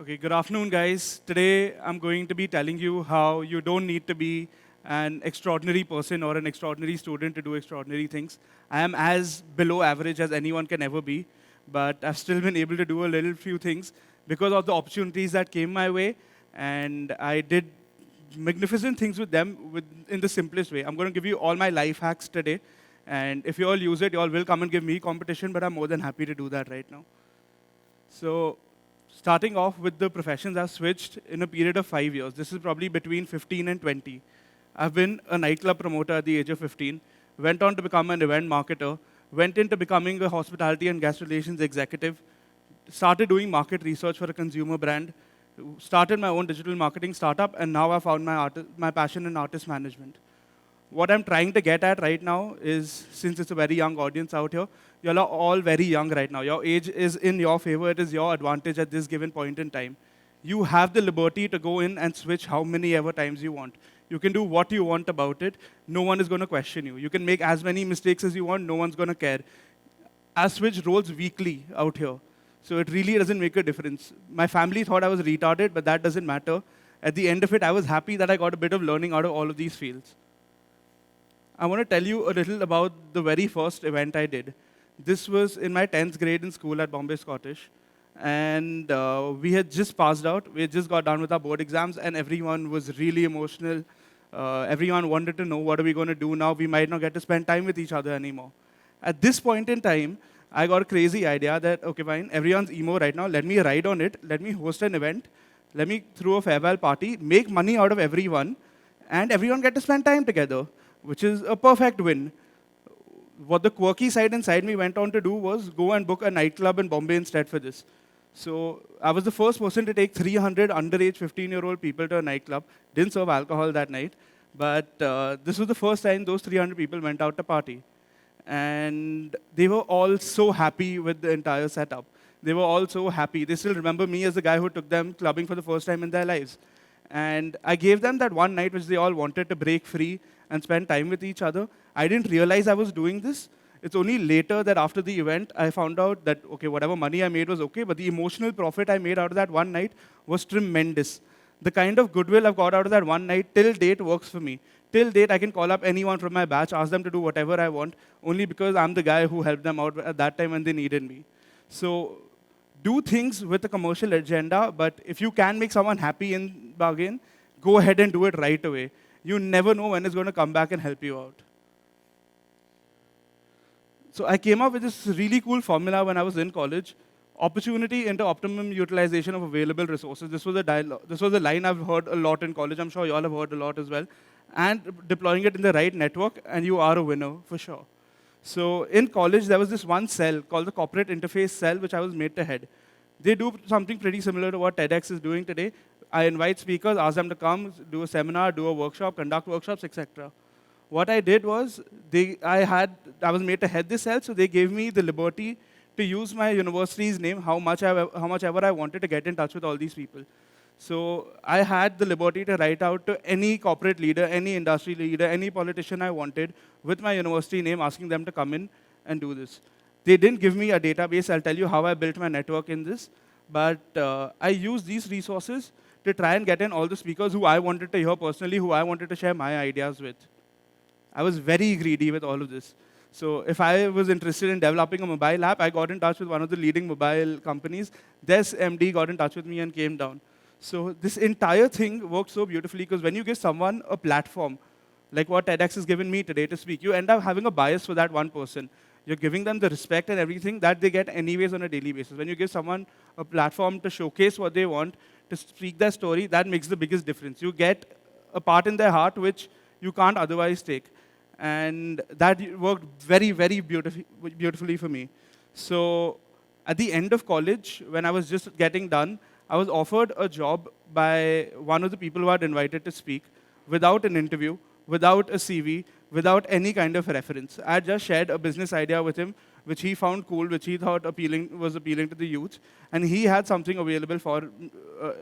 Okay, good afternoon, guys. Today, I'm going to be telling you how you don't need to be an extraordinary person or an extraordinary student to do extraordinary things. I am as below average as anyone can ever be, but I've still been able to do a little few things because of the opportunities that came my way, and I did magnificent things with them in the simplest way. I'm going to give you all my life hacks today, and if you all use it, you all will come and give me competition, but I'm more than happy to do that right now. So, starting off with the professions, I've switched in a period of 5 years. This is probably between 15 and 20. I've been a nightclub promoter at the age of 15, went on to become an event marketer, went into becoming a hospitality and guest relations executive, started doing market research for a consumer brand, started my own digital marketing startup, and now I found my passion in artist management. What I'm trying to get at right now is, since it's a very young audience out here, you all are all very young right now. Your age is in your favor. It is your advantage at this given point in time. You have the liberty to go in and switch how many ever times you want. You can do what you want about it. No one is going to question you. You can make as many mistakes as you want. No one's going to care. I switch roles weekly out here. So it really doesn't make a difference. My family thought I was retarded, but that doesn't matter. At the end of it, I was happy that I got a bit of learning out of all of these fields. I want to tell you a little about the very first event I did. This was in my 10th grade in school at Bombay Scottish. And we had just passed out. We had just got done with our board exams, and everyone was really emotional. Everyone wanted to know, what are we going to do now? We might not get to spend time with each other anymore. At this point in time, I got a crazy idea that, okay, fine, everyone's emo right now. Let me ride on it. Let me host an event. Let me throw a farewell party, make money out of everyone, and everyone get to spend time together, which is a perfect win. What the quirky side inside me went on to do was go and book a nightclub in Bombay instead for this. So I was the first person to take 300 underage 15-year-old people to a nightclub. Didn't serve alcohol that night, but this was the first time those 300 people went out to party. And they were all so happy with the entire setup. They were all so happy. They still remember me as the guy who took them clubbing for the first time in their lives. And I gave them that one night which they all wanted to break free and spend time with each other. I didn't realize I was doing this. It's only later that after the event, I found out that, okay, whatever money I made was okay, but the emotional profit I made out of that one night was tremendous. The kind of goodwill I've got out of that one night till date works for me. Till date, I can call up anyone from my batch, ask them to do whatever I want, only because I'm the guy who helped them out at that time when they needed me. So do things with a commercial agenda, but if you can make someone happy in bargain, go ahead and do it right away. You never know when it's going to come back and help you out. So I came up with this really cool formula when I was in college. Opportunity into optimum utilization of available resources. This was a line I've heard a lot in college. I'm sure you all have heard a lot as well. And deploying it in the right network, and you are a winner for sure. So in college, there was this one cell called the corporate interface cell, which I was made to head. They do something pretty similar to what TEDx is doing today. I invite speakers, ask them to come, do a seminar, do a workshop, conduct workshops, etc. What I did was, I was made to head this cell, so they gave me the liberty to use my university's name how much ever I wanted to get in touch with all these people. So I had the liberty to write out to any corporate leader, any industry leader, any politician I wanted with my university name, asking them to come in and do this. They didn't give me a database. I'll tell you how I built my network in this. But I used these resources to try and get in all the speakers who I wanted to hear personally, who I wanted to share my ideas with. I was very greedy with all of this. So if I was interested in developing a mobile app, I got in touch with one of the leading mobile companies. This MD got in touch with me and came down. So this entire thing worked so beautifully because when you give someone a platform, like what TEDx has given me today to speak, you end up having a bias for that one person. You're giving them the respect and everything that they get anyways on a daily basis. When you give someone a platform to showcase what they want, to speak their story, that makes the biggest difference. You get a part in their heart which you can't otherwise take. And that worked very, very beautifully for me. So at the end of college, when I was just getting done, I was offered a job by one of the people who had invited to speak without an interview, without a CV, without any kind of reference. I had just shared a business idea with him, which he found cool, which he thought was appealing to the youth. And he had something available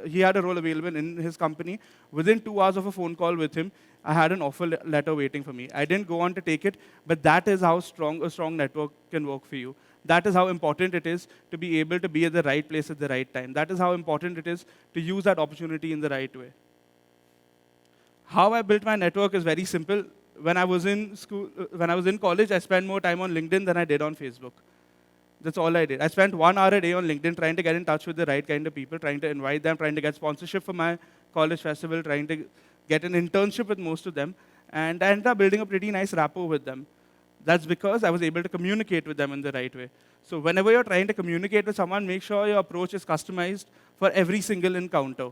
he had a role available in his company. Within 2 hours of a phone call with him, I had an offer letter waiting for me. I didn't go on to take it, but that is how a strong network can work for you. That is how important it is to be able to be at the right place at the right time. That is how important it is to use that opportunity in the right way. How I built my network is very simple. When I was in school, when I was in college, I spent more time on LinkedIn than I did on Facebook. That's all I did. I spent 1 hour a day on LinkedIn trying to get in touch with the right kind of people, trying to invite them, trying to get sponsorship for my college festival, trying to get an internship with most of them. And I ended up building a pretty nice rapport with them. That's because I was able to communicate with them in the right way. So whenever you're trying to communicate with someone, make sure your approach is customized for every single encounter.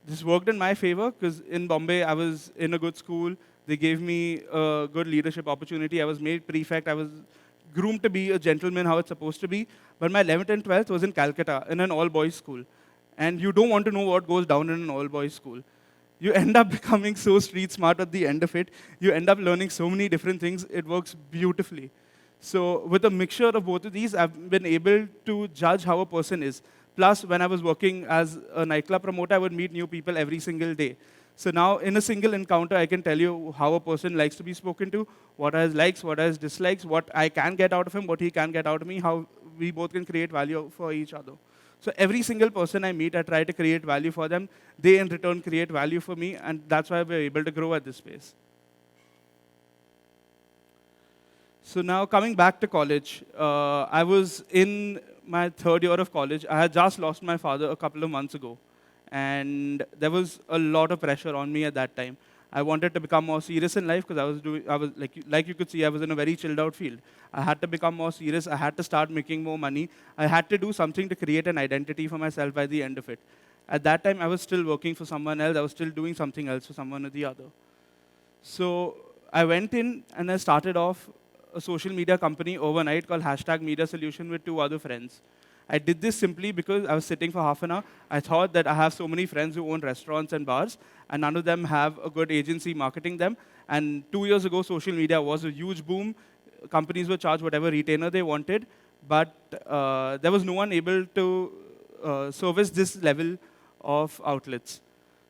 This worked in my favor because in Bombay, I was in a good school. They gave me a good leadership opportunity. I was made prefect. I was groomed to be a gentleman, how it's supposed to be. But my 11th and 12th was in Calcutta, in an all-boys school. And you don't want to know what goes down in an all-boys school. You end up becoming so street smart at the end of it. You end up learning so many different things. It works beautifully. So with a mixture of both of these, I've been able to judge how a person is. Plus, when I was working as a nightclub promoter, I would meet new people every single day. So now, in a single encounter, I can tell you how a person likes to be spoken to, what are his likes, what are his dislikes, what I can get out of him, what he can get out of me, how we both can create value for each other. So every single person I meet, I try to create value for them. They, in return, create value for me, and that's why we're able to grow at this space. So now, coming back to college, I was in my third year of college. I had just lost my father a couple of months ago. And there was a lot of pressure on me at that time. I wanted to become more serious in life because I was like you could see, I was in a very chilled out field. I had to become more serious. I had to start making more money. I had to do something to create an identity for myself by the end of it. At that time, I was still working for someone else. I was still doing something else for someone or the other. So I went in and I started off a social media company overnight called #Media Solution with 2 other friends. I did this simply because I was sitting for half an hour. I thought that I have so many friends who own restaurants and bars, and none of them have a good agency marketing them. And 2 years ago, social media was a huge boom. Companies would charge whatever retainer they wanted, but there was no one able to service this level of outlets.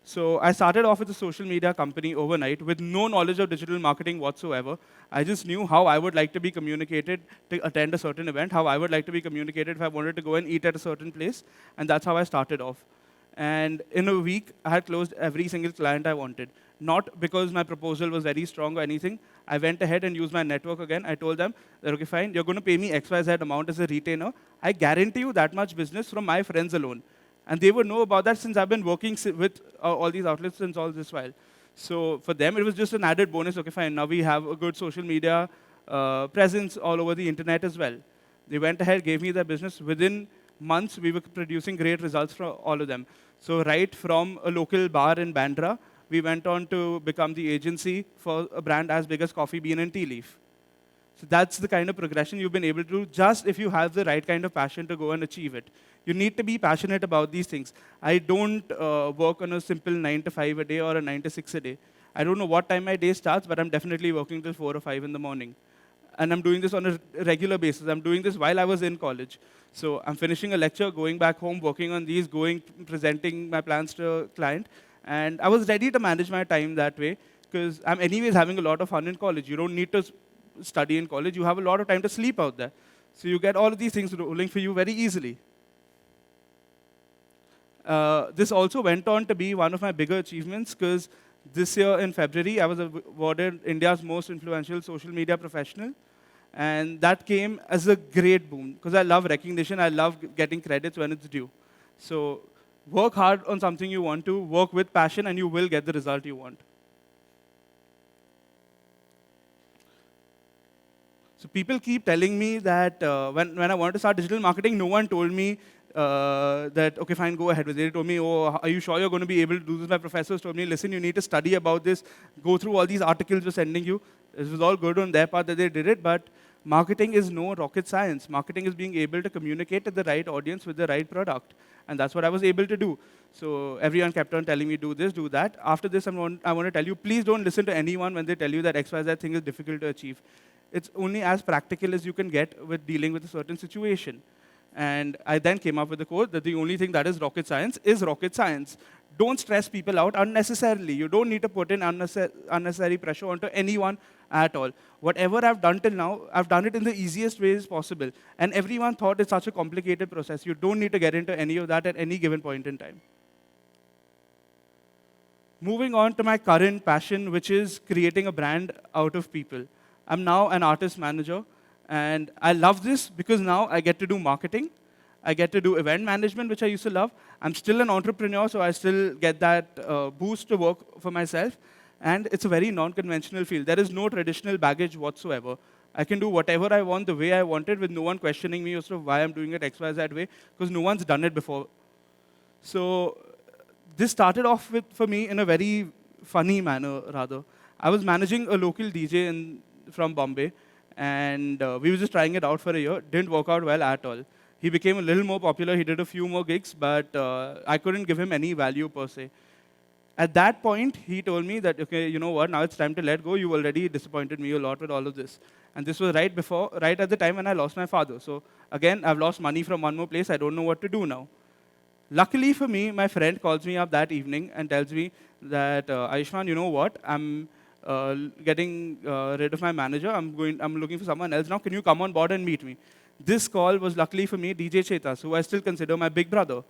So I started off with a social media company overnight with no knowledge of digital marketing whatsoever. I just knew how I would like to be communicated to attend a certain event, how I would like to be communicated if I wanted to go and eat at a certain place, and that's how I started off. And in a week, I had closed every single client I wanted. Not because my proposal was very strong or anything. I went ahead and used my network again. I told them that, okay, fine, you're going to pay me XYZ amount as a retainer. I guarantee you that much business from my friends alone. And they would know about that since I've been working with all these outlets since all this while. So for them, it was just an added bonus. Okay, fine, now we have a good social media presence all over the internet as well. They went ahead, gave me their business. Within months, we were producing great results for all of them. So right from a local bar in Bandra, we went on to become the agency for a brand as big as Coffee Bean and Tea Leaf. So that's the kind of progression you've been able to do just if you have the right kind of passion to go and achieve it. You need to be passionate about these things. I don't work on a simple 9 to 5 a day or a 9 to 6 a day. I don't know what time my day starts, but I'm definitely working till 4 or 5 in the morning. And I'm doing this on a regular basis. I'm doing this while I was in college. So I'm finishing a lecture, going back home, working on these, presenting my plans to a client. And I was ready to manage my time that way because I'm anyways having a lot of fun in college. You don't need to study in college. You have a lot of time to sleep out there. So you get all of these things rolling for you very easily. This also went on to be one of my bigger achievements because this year in February, I was awarded India's most influential social media professional. And that came as a great boon because I love recognition. I love getting credits when it's due. So work hard on something you want to, work with passion, and you will get the result you want. So people keep telling me that when I wanted to start digital marketing, no one told me that, okay, fine, go ahead with it. They told me, oh, are you sure you're going to be able to do this? My professors told me, listen, you need to study about this, go through all these articles we're sending you. This was all good on their part that they did it, but marketing is no rocket science. Marketing is being able to communicate to the right audience with the right product. And that's what I was able to do. So everyone kept on telling me, do this, do that. After this, I want to tell you, please don't listen to anyone when they tell you that XYZ thing is difficult to achieve. It's only as practical as you can get with dealing with a certain situation. And I then came up with the quote that the only thing that is rocket science is rocket science. Don't stress people out unnecessarily. You don't need to put in unnecessary pressure onto anyone at all. Whatever I've done till now, I've done it in the easiest ways possible. And everyone thought it's such a complicated process. You don't need to get into any of that at any given point in time. Moving on to my current passion, which is creating a brand out of people. I'm now an artist manager, and I love this because now I get to do marketing. I get to do event management, which I used to love. I'm still an entrepreneur, so I still get that boost to work for myself. And it's a very non-conventional field. There is no traditional baggage whatsoever. I can do whatever I want the way I want it with no one questioning me as to why I'm doing it X, Y, Z way, because no one's done it before. So this started off with, for me, in a very funny manner, rather. I was managing a local DJ from Bombay, and we were just trying it out for a year. Didn't work out well at all. He became a little more popular. He did a few more gigs, but I couldn't give him any value per se. At that point, he told me that, okay, you know what, now it's time to let go. You already disappointed me a lot with all of this. And this was right at the time when I lost my father. So again, I've lost money from one more place. I don't know what to do now. Luckily for me, my friend calls me up that evening and tells me that, Aayushman, you know what, I'm getting rid of my manager. I'm looking for someone else now. Can you come on board and meet me? This call was luckily for me DJ Chetas, who I still consider my big brother.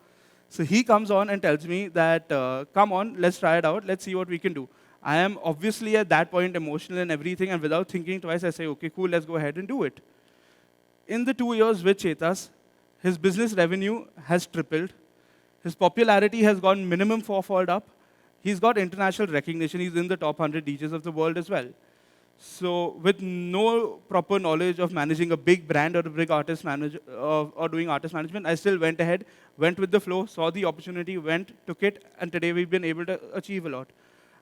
So he comes on and tells me that, come on, let's try it out. Let's see what we can do. I am obviously at that point emotional and everything, and without thinking twice, I say, okay, cool, let's go ahead and do it. In the 2 years with Chetas, his business revenue has tripled. His popularity has gone minimum fourfold up. He's got international recognition. He's in the top 100 DJs of the world as well. So with no proper knowledge of managing a big brand or a big artist manager or doing artist management, I still went ahead, went with the flow, saw the opportunity, took it, and today we've been able to achieve a lot.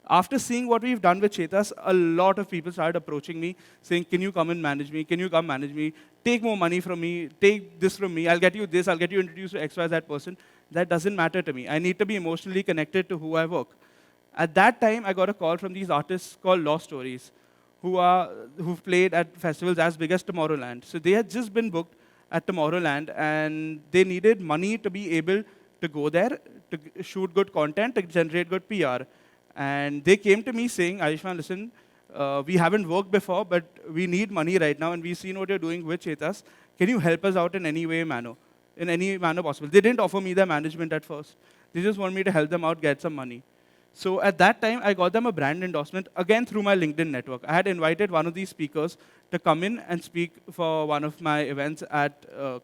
After seeing what we've done with Chetas, a lot of people started approaching me, saying, can you come and manage me? Can you come manage me? Take more money from me. Take this from me. I'll get you this. I'll get you introduced to XYZ person. That doesn't matter to me. I need to be emotionally connected to who I work. At that time, I got a call from these artists called Law Stories, who've played at festivals as big as Tomorrowland. So they had just been booked at Tomorrowland, and they needed money to be able to go there, to shoot good content, to generate good PR. And they came to me saying, Aayushman, listen, we haven't worked before, but we need money right now, and we've seen what you're doing with Chetas. Can you help us out in any manner possible? They didn't offer me their management at first. They just want me to help them out, get some money. So at that time, I got them a brand endorsement, again through my LinkedIn network. I had invited one of these speakers to come in and speak for one of my events at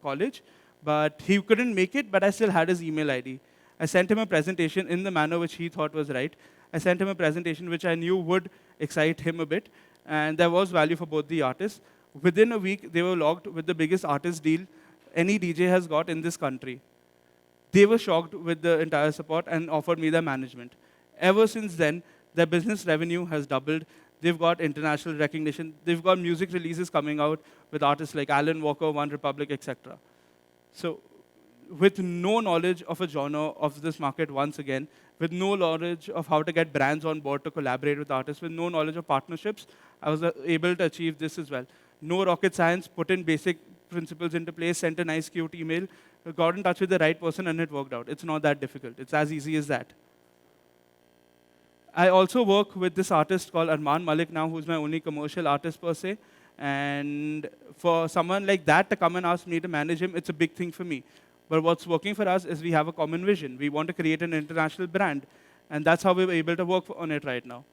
college, but he couldn't make it, but I still had his email ID. I sent him a presentation in the manner which he thought was right. I sent him a presentation which I knew would excite him a bit, and there was value for both the artists. Within a week, they were logged with the biggest artist deal any DJ has got in this country. They were shocked with the entire support and offered me their management. Ever since then, their business revenue has doubled. They've got international recognition. They've got music releases coming out with artists like Alan Walker, One Republic, etc. So with no knowledge of a genre of this market once again, with no knowledge of how to get brands on board to collaborate with artists, with no knowledge of partnerships, I was able to achieve this as well. No rocket science, put in basic principles into place, sent a nice, cute email, got in touch with the right person, and it worked out. It's not that difficult. It's as easy as that. I also work with this artist called Armaan Malik now, who's my only commercial artist per se. And for someone like that to come and ask me to manage him, it's a big thing for me. But what's working for us is we have a common vision. We want to create an international brand. And that's how we're able to work on it right now.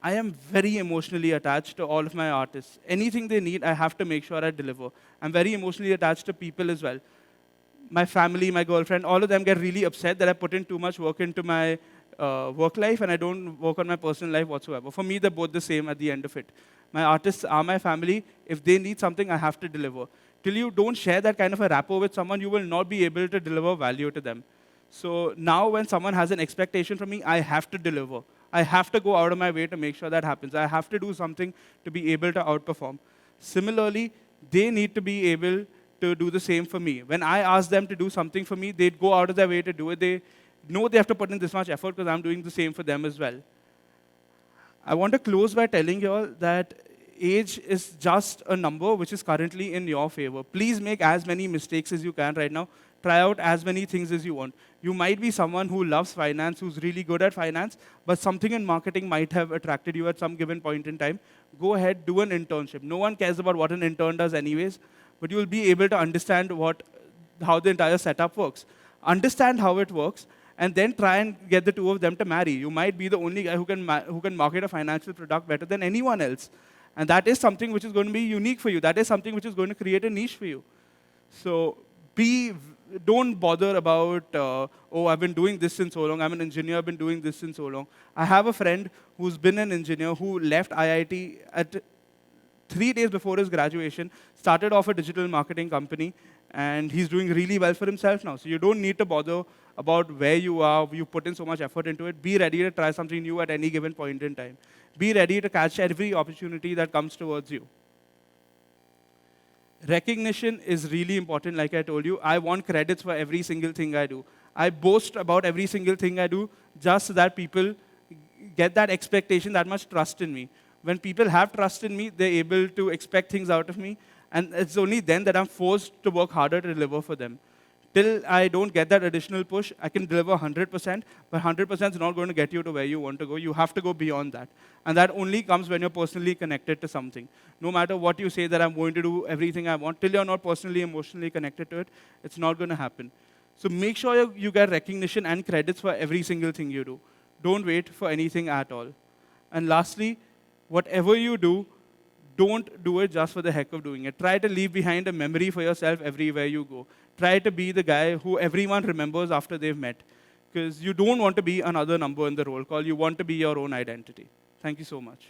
I am very emotionally attached to all of my artists. Anything they need, I have to make sure I deliver. I'm very emotionally attached to people as well. My family, my girlfriend, all of them get really upset that I put in too much work into my work life and I don't work on my personal life whatsoever. For me, they're both the same at the end of it. My artists are my family. If they need something, I have to deliver. Till you don't share that kind of a rapport with someone, you will not be able to deliver value to them. So now when someone has an expectation from me, I have to deliver. I have to go out of my way to make sure that happens. I have to do something to be able to outperform. Similarly, they need to be able to do the same for me. When I ask them to do something for me, they'd go out of their way to do it. They know they have to put in this much effort because I'm doing the same for them as well. I want to close by telling you all that age is just a number which is currently in your favor. Please make as many mistakes as you can right now. Try out as many things as you want. You might be someone who loves finance, who's really good at finance, but something in marketing might have attracted you at some given point in time. Go ahead, do an internship. No one cares about what an intern does anyways, but you'll be able to understand how the entire setup works. Understand how it works, and then try and get the two of them to marry. You might be the only guy who can market a financial product better than anyone else. And that is something which is going to be unique for you. That is something which is going to create a niche for you. So don't bother about, oh, I've been doing this since so long. I'm an engineer, I've been doing this since so long. I have a friend who's been an engineer who left IIT at 3 days before his graduation, started off a digital marketing company, and he's doing really well for himself now. So you don't need to bother about where you are. You put in so much effort into it. Be ready to try something new at any given point in time. Be ready to catch every opportunity that comes towards you. Recognition is really important, like I told you. I want credits for every single thing I do. I boast about every single thing I do just so that people get that expectation, that much trust in me. When people have trust in me, they're able to expect things out of me, and it's only then that I'm forced to work harder to deliver for them. Till I don't get that additional push, I can deliver 100%, but 100% is not going to get you to where you want to go. You have to go beyond that. And that only comes when you're personally connected to something. No matter what you say that I'm going to do everything I want, till you're not personally, emotionally connected to it, it's not going to happen. So make sure you get recognition and credits for every single thing you do. Don't wait for anything at all. And lastly, whatever you do, don't do it just for the heck of doing it. Try to leave behind a memory for yourself everywhere you go. Try to be the guy who everyone remembers after they've met. Because you don't want to be another number in the roll call. You want to be your own identity. Thank you so much.